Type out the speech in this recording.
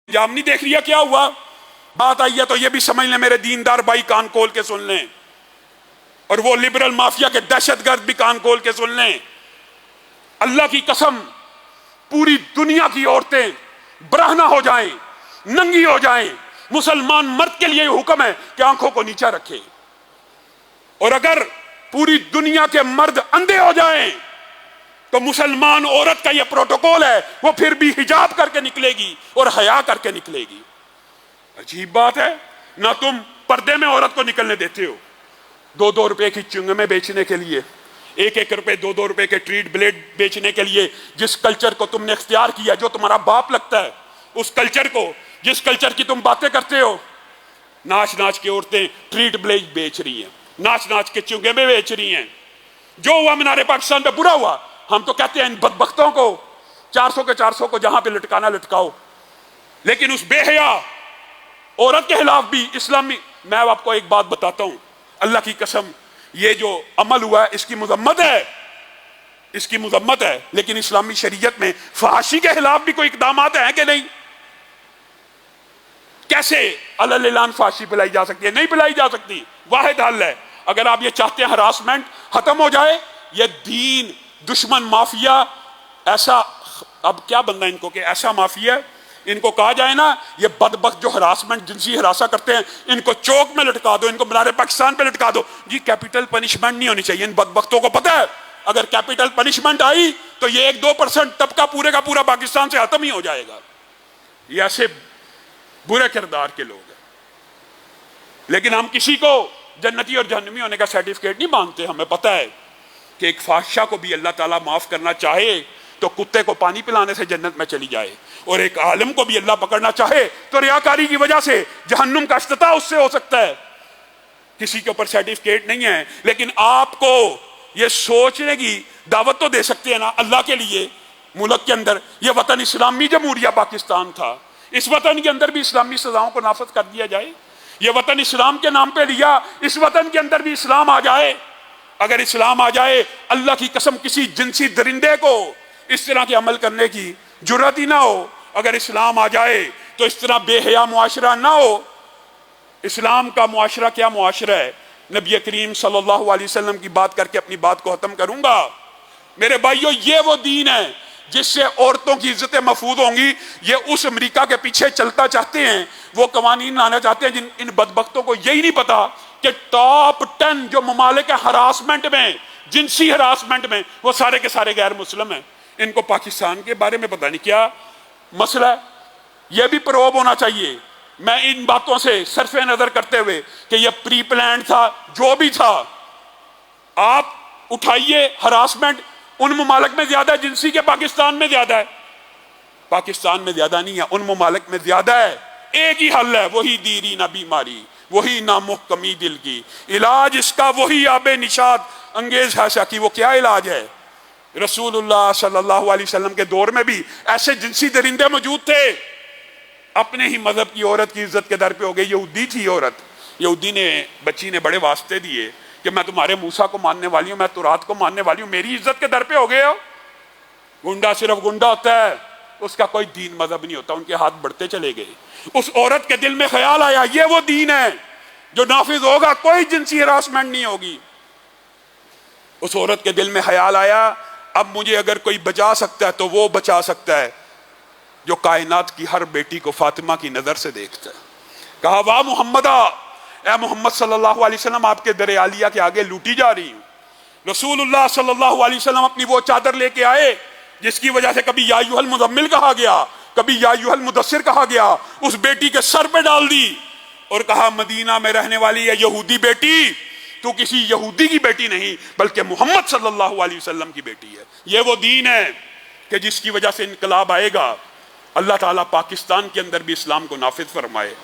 انجام نہیں دیکھ لیا کیا ہوا؟ بات آئی ہے تو یہ بھی سمجھ لیں میرے دیندار بھائی، کان کھول کے سن لیں، اور وہ لبرل مافیا کے دہشت گرد بھی کان کھول کے سن لیں۔ اللہ کی قسم، پوری دنیا کی عورتیں برہنہ ہو جائیں، ننگی ہو جائیں، مسلمان مرد کے لیے یہ حکم ہے کہ آنکھوں کو نیچا رکھے، اور اگر پوری دنیا کے مرد اندھے ہو جائیں تو مسلمان عورت کا یہ پروٹوکول ہے، وہ پھر بھی حجاب کر کے نکلے گی اور حیا کر کے نکلے گی۔ عجیب بات ہے، نہ تم پردے میں عورت کو نکلنے دیتے ہو، 2-2 روپے کی چنگمیں بیچنے کے لیے، 1-1 روپے 2-2 روپے کے ٹریٹ بلیڈ بیچنے کے لیے، جس کلچر کو تم نے اختیار کیا، جو تمہارا باپ لگتا ہے، اس کلچر کو، جس کلچر کی تم باتیں کرتے ہو، ناچ ناچ کے عورتیں ٹریٹ بلیڈ بیچ رہی ہیں، ناچ ناچ کے چنگمیں بیچ رہی ہیں۔ جو ہوا مینار پاکستان پہ برا ہوا، ہم تو کہتے ہیں ان بدبختوں کو 400 کے 400 کو جہاں پہ لٹکانا لٹکاؤ، لیکن اس بے حیا عورت کے خلاف بھی اسلامی، میں آپ کو ایک بات بتاتا ہوں، اللہ کی قسم، یہ جو عمل ہوا ہے اس کی مذمت ہے، اس کی مذمت ہے، لیکن اسلامی شریعت میں فحاشی کے خلاف بھی کوئی اقدامات ہیں کہ نہیں؟ کیسے علی اعلان فحاشی پلائی جا سکتی ہے؟ نہیں پلائی جا سکتی۔ واحد حل ہے، اگر آپ یہ چاہتے ہیں ہراسمنٹ ختم ہو جائے، یہ دین دشمن مافیا، ایسا، اب کیا بندہ ان کو کہ ایسا مافیا ہے، ان کو کہا جائے نا یہ بدبخت جو ہراسمنٹ جنسی ہراساں کرتے ہیں، ان کو چوک میں لٹکا دو، ان کو مینار پاکستان پہ لٹکا دو۔ جی کیپٹل پنشمنٹ نہیں ہونی چاہیے، ان بدبختوں کو پتہ ہے اگر کیپٹل پنشمنٹ آئی تو یہ 1-2% طبقہ پورے کا پورا پاکستان سے ختم ہی ہو جائے گا۔ یہ ایسے برے کردار کے لوگ ہیں، لیکن ہم کسی کو جنتی اور جہنمی ہونے کا سرٹیفکیٹ نہیں مانگتے۔ ہمیں پتہ ہے کہ ایک فاحشہ کو بھی اللہ تعالیٰ معاف کرنا چاہے تو کتے کو پانی پلانے سے جنت میں چلی جائے، اور ایک عالم کو بھی اللہ پکڑنا چاہے تو ریاکاری کی وجہ سے جہنم کا افتتاح اس سے ہو سکتا ہے۔ کسی کے اوپر سرٹیفکیٹ نہیں ہے، لیکن آپ کو یہ سوچنے کی دعوت تو دے سکتے ہیں نا، اللہ کے لیے ملک کے اندر یہ وطن اسلامی جمہوریہ پاکستان تھا، اس وطن کے اندر بھی اسلامی سزاؤں کو نافذ کر دیا جائے۔ یہ وطن اسلام کے نام پہ لیا، اس وطن کے اندر بھی اسلام آ جائے۔ اگر اسلام آ جائے، اللہ کی قسم کسی جنسی درندے کو اس طرح کے عمل کرنے کی جرات ہی نہ ہو۔ اگر اسلام آ جائے تو اس طرح بے حیا معاشرہ نہ ہو۔ اسلام کا معاشرہ کیا معاشرہ ہے؟ نبی کریم صلی اللہ علیہ وسلم کی بات کر کے اپنی بات کو ختم کروں گا۔ میرے بھائیو، یہ وہ دین ہے جس سے عورتوں کی عزتیں محفوظ ہوں گی۔ یہ اس امریکہ کے پیچھے چلتا چاہتے ہیں، وہ قوانین لانا چاہتے ہیں جن ان بدبختوں کو یہی نہیں پتا کہ ٹاپ 10 جو ممالک ہیں ہراسمنٹ میں، جنسی ہراسمنٹ میں، وہ سارے کے سارے غیر مسلم ہیں۔ ان کو پاکستان کے بارے میں پتہ نہیں کیا مسئلہ ہے۔ یہ بھی پروب ہونا چاہیے۔ میں ان باتوں سے صرف نظر کرتے ہوئے کہ یہ پری پلانڈ تھا، جو بھی تھا، آپ اٹھائیے ہراسمنٹ ان ممالک میں زیادہ ہے جنسی کے، پاکستان میں زیادہ ہے؟ پاکستان میں زیادہ نہیں ہے، ان ممالک میں زیادہ ہے۔ ایک ہی حل ہے، وہی دیری نہ بیماری، وہی نامحکمی دل کی، علاج اس کا وہی آب نشاد انگیز حاشا کی۔ وہ کیا علاج ہے؟ رسول اللہ صلی اللہ علیہ وسلم کے دور میں بھی ایسے جنسی درندے موجود تھے، اپنے ہی مذہب کی عورت کی عزت کے در پہ ہو گئی۔ یہودی تھی عورت، یہودی نے، بچی نے بڑے واسطے دیے کہ میں تمہارے موسیٰ کو ماننے والی ہوں، میں تورات کو ماننے والی ہوں، میری عزت کے در پہ ہو گئے ہو۔ گنڈا صرف گنڈا ہوتا ہے، اس کا کوئی دین مذہب نہیں ہوتا۔ ان کے ہاتھ بڑھتے چلے گئے۔ اس عورت کے دل میں خیال آیا یہ وہ دین ہے جو نافذ ہوگا، کوئی جنسی ہراسمنٹ نہیں ہوگی۔ اس عورت کے دل میں خیال آیا اب مجھے اگر کوئی بچا سکتا ہے تو وہ بچا سکتا ہے جو کائنات کی ہر بیٹی کو فاطمہ کی نظر سے دیکھتا ہے۔ کہا واہ محمدہ، اے محمد صلی اللہ علیہ وسلم، آپ کے در عالیہ کے آگے لوٹی جا رہی ہوں۔ رسول اللہ صلی اللہ علیہ وسلم اپنی وہ چادر لے کے آئے جس کی وجہ سے کبھی یا ایھا المزمل کہا گیا، کبھی یا ایھا المدثر کہا گیا، اس بیٹی کے سر پہ ڈال دی اور کہا مدینہ میں رہنے والی ہے یہودی بیٹی، تو کسی یہودی کی بیٹی نہیں بلکہ محمد صلی اللہ علیہ وسلم کی بیٹی ہے۔ یہ وہ دین ہے کہ جس کی وجہ سے انقلاب آئے گا۔ اللہ تعالیٰ پاکستان کے اندر بھی اسلام کو نافذ فرمائے۔